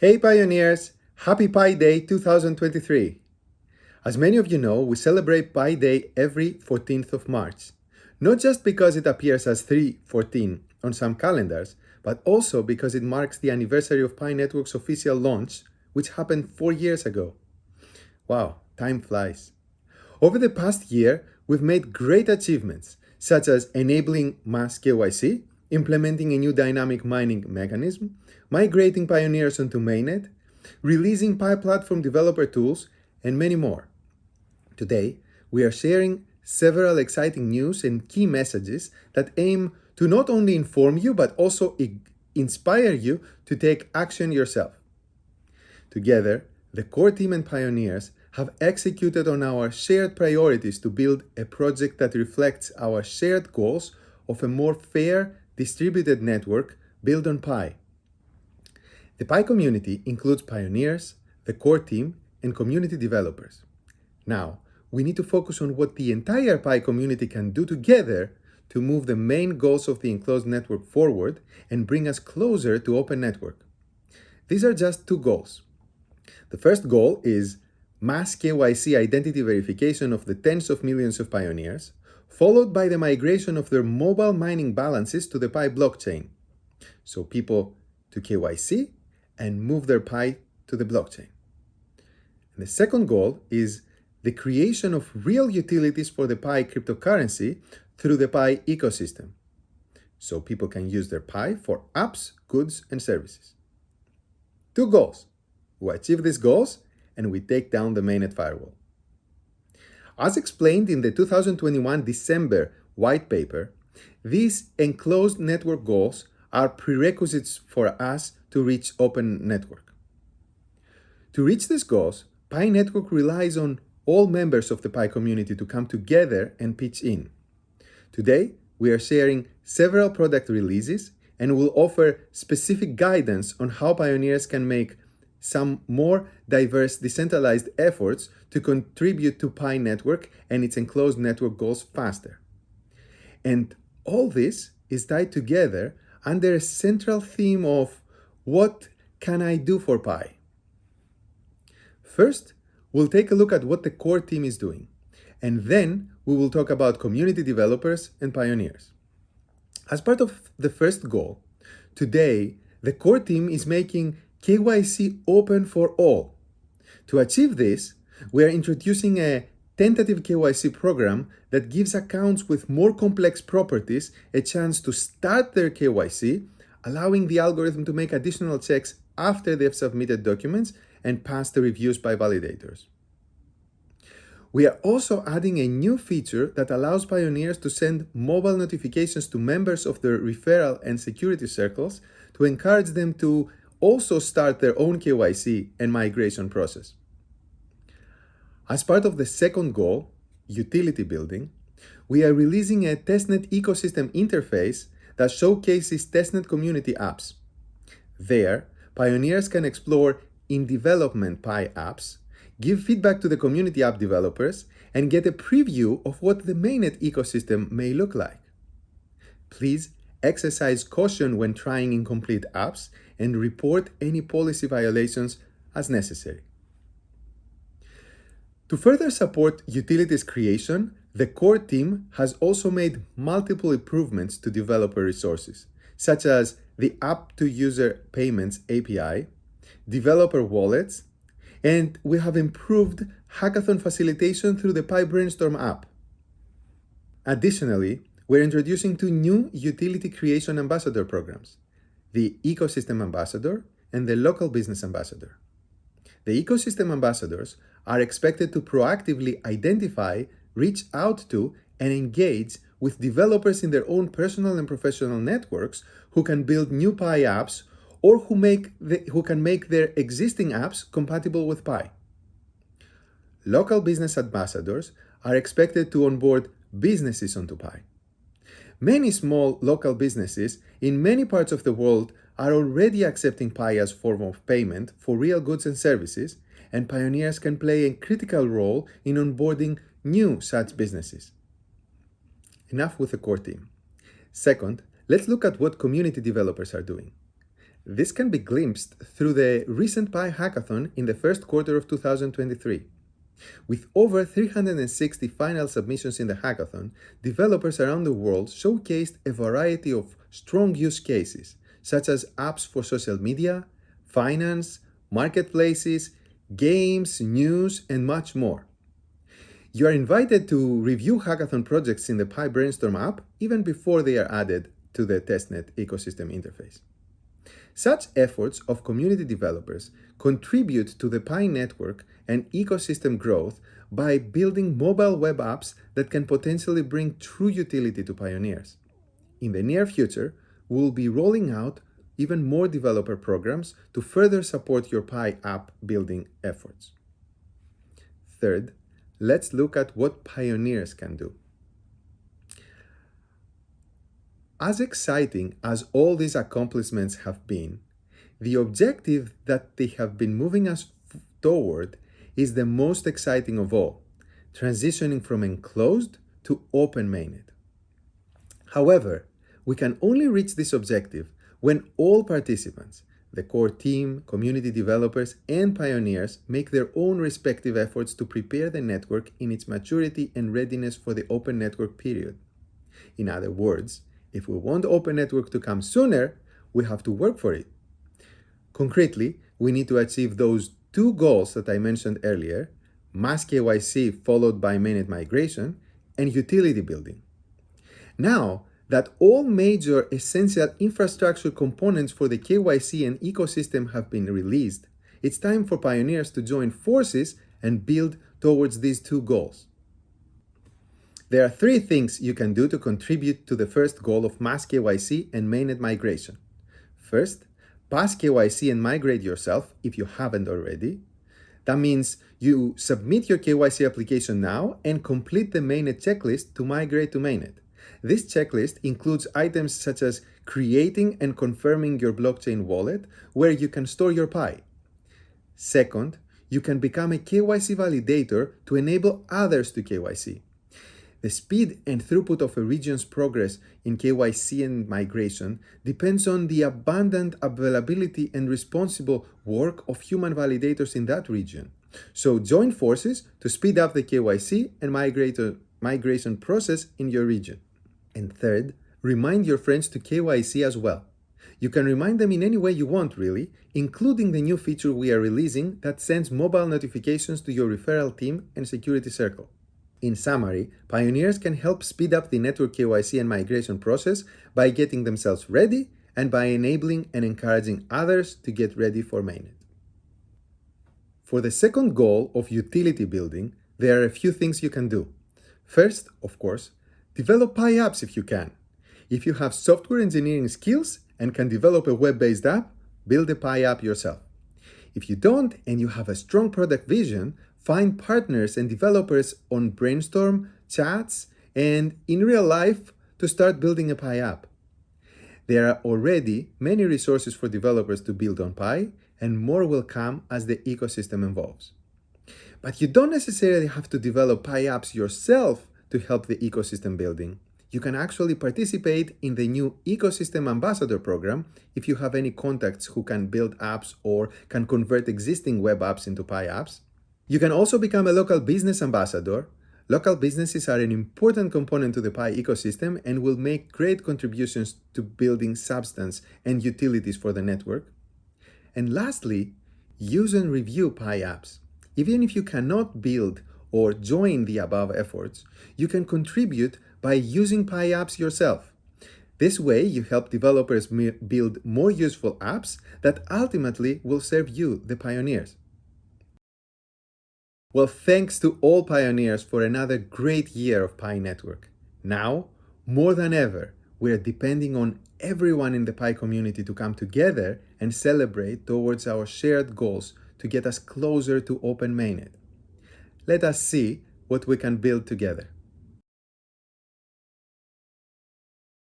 Hey pioneers! Happy Pi Day 2023! As many of you know, we celebrate Pi Day every 14th of March. Not just because it appears as 314 on some calendars, but also because it marks the anniversary of Pi Network's official launch, which happened 4 years ago. Wow, time flies. Over the past year, we've made great achievements, such as enabling mass KYC, implementing a new dynamic mining mechanism, migrating pioneers onto mainnet, releasing Pi platform developer tools, and many more. Today, we are sharing several exciting news and key messages that aim to not only inform you, but also inspire you to take action yourself. Together, the core team and pioneers have executed on our shared priorities to build a project that reflects our shared goals of a more fair, distributed network built on Pi. The Pi community includes pioneers, the core team, and community developers. Now, we need to focus on what the entire Pi community can do together to move the main goals of the enclosed network forward and bring us closer to open network. These are just two goals. The first goal is mass KYC identity verification of the tens of millions of pioneers, followed by the migration of their mobile mining balances to the Pi blockchain. So people to KYC and move their Pi to the blockchain. And the second goal is the creation of real utilities for the Pi cryptocurrency through the Pi ecosystem. So people can use their Pi for apps, goods, and services. Two goals. We achieve these goals and we take down the mainnet firewall. As explained in the 2021 December white paper, these enclosed network goals are prerequisites for us to reach open network. To reach these goals, Pi Network relies on all members of the Pi community to come together and pitch in. Today, we are sharing several product releases and will offer specific guidance on how pioneers can make some more diverse decentralized efforts to contribute to Pi Network and its enclosed network goals faster. And all this is tied together under a central theme of what can I do for Pi? First, we'll take a look at what the core team is doing, and then we will talk about community developers and pioneers. As part of the first goal, today the core team is making KYC open for all. To achieve this, we are introducing a tentative KYC program that gives accounts with more complex properties a chance to start their KYC, allowing the algorithm to make additional checks after they've submitted documents and pass the reviews by validators. We are also adding a new feature that allows pioneers to send mobile notifications to members of their referral and security circles to encourage them to also start their own KYC and migration process. As part of the second goal, utility building, we are releasing a testnet ecosystem interface that showcases testnet community apps. There, pioneers can explore in-development Pi apps, give feedback to the community app developers, and get a preview of what the mainnet ecosystem may look like. Please exercise caution when trying incomplete apps and report any policy violations as necessary. To further support utilities creation, the core team has also made multiple improvements to developer resources, such as the app-to-user payments API, developer wallets, and we have improved hackathon facilitation through the Pi Brainstorm app. Additionally, we're introducing two new utility creation ambassador programs, the Ecosystem Ambassador and the Local Business Ambassador. The Ecosystem Ambassadors are expected to proactively identify, reach out to, and engage with developers in their own personal and professional networks who can build new Pi apps or who can make their existing apps compatible with Pi. Local business ambassadors are expected to onboard businesses onto Pi. Many small local businesses in many parts of the world are already accepting Pi as a form of payment for real goods and services, and pioneers can play a critical role in onboarding new such businesses. Enough with the core team. Second, let's look at what community developers are doing. This can be glimpsed through the recent Pi hackathon in the first quarter of 2023. With over 360 final submissions in the hackathon, developers around the world showcased a variety of strong use cases, such as apps for social media, finance, marketplaces, games, news, and much more. You are invited to review hackathon projects in the Pi Brainstorm app even before they are added to the testnet ecosystem interface. Such efforts of community developers contribute to the Pi network and ecosystem growth by building mobile web apps that can potentially bring true utility to pioneers. In the near future, we'll be rolling out even more developer programs to further support your Pi app building efforts. Third, let's look at what pioneers can do. As exciting as all these accomplishments have been, the objective that they have been moving us toward is the most exciting of all, transitioning from enclosed to open mainnet. However, we can only reach this objective when all participants, the core team, community developers, and pioneers make their own respective efforts to prepare the network in its maturity and readiness for the open network period. In other words, if we want open network to come sooner, we have to work for it. Concretely, we need to achieve those two goals that I mentioned earlier, mass KYC followed by mainnet migration, and utility building. Now that all major essential infrastructure components for the KYC and ecosystem have been released, it's time for pioneers to join forces and build towards these two goals. There are three things you can do to contribute to the first goal of mass KYC and mainnet migration. First, pass KYC and migrate yourself if you haven't already. That means you submit your KYC application now and complete the mainnet checklist to migrate to mainnet. This checklist includes items such as creating and confirming your blockchain wallet where you can store your Pi. Second, you can become a KYC validator to enable others to KYC. The speed and throughput of a region's progress in KYC and migration depends on the abundant availability and responsible work of human validators in that region. So join forces to speed up the KYC and migration process in your region. And third, remind your friends to KYC as well. You can remind them in any way you want, really, including the new feature we are releasing that sends mobile notifications to your referral team and security circle. In summary, pioneers can help speed up the network KYC and migration process by getting themselves ready and by enabling and encouraging others to get ready for mainnet. For the second goal of utility building, there are a few things you can do. First, of course, develop Pi apps if you can. If you have software engineering skills and can develop a web-based app, build a Pi app yourself. If you don't and you have a strong product vision, find partners and developers on Brainstorm, chats, and in real life to start building a Pi app. There are already many resources for developers to build on Pi, and more will come as the ecosystem evolves. But you don't necessarily have to develop Pi apps yourself to help the ecosystem building. You can actually participate in the new Ecosystem Ambassador program if you have any contacts who can build apps or can convert existing web apps into Pi apps. You can also become a local business ambassador. Local businesses are an important component to the Pi ecosystem and will make great contributions to building substance and utilities for the network. And lastly, use and review Pi apps. Even if you cannot build or join the above efforts, you can contribute by using Pi apps yourself. This way, you help developers build more useful apps that ultimately will serve you, the pioneers. Well, thanks to all pioneers for another great year of Pi Network. Now, more than ever, we are depending on everyone in the Pi community to come together and celebrate towards our shared goals to get us closer to open mainnet. Let us see what we can build together.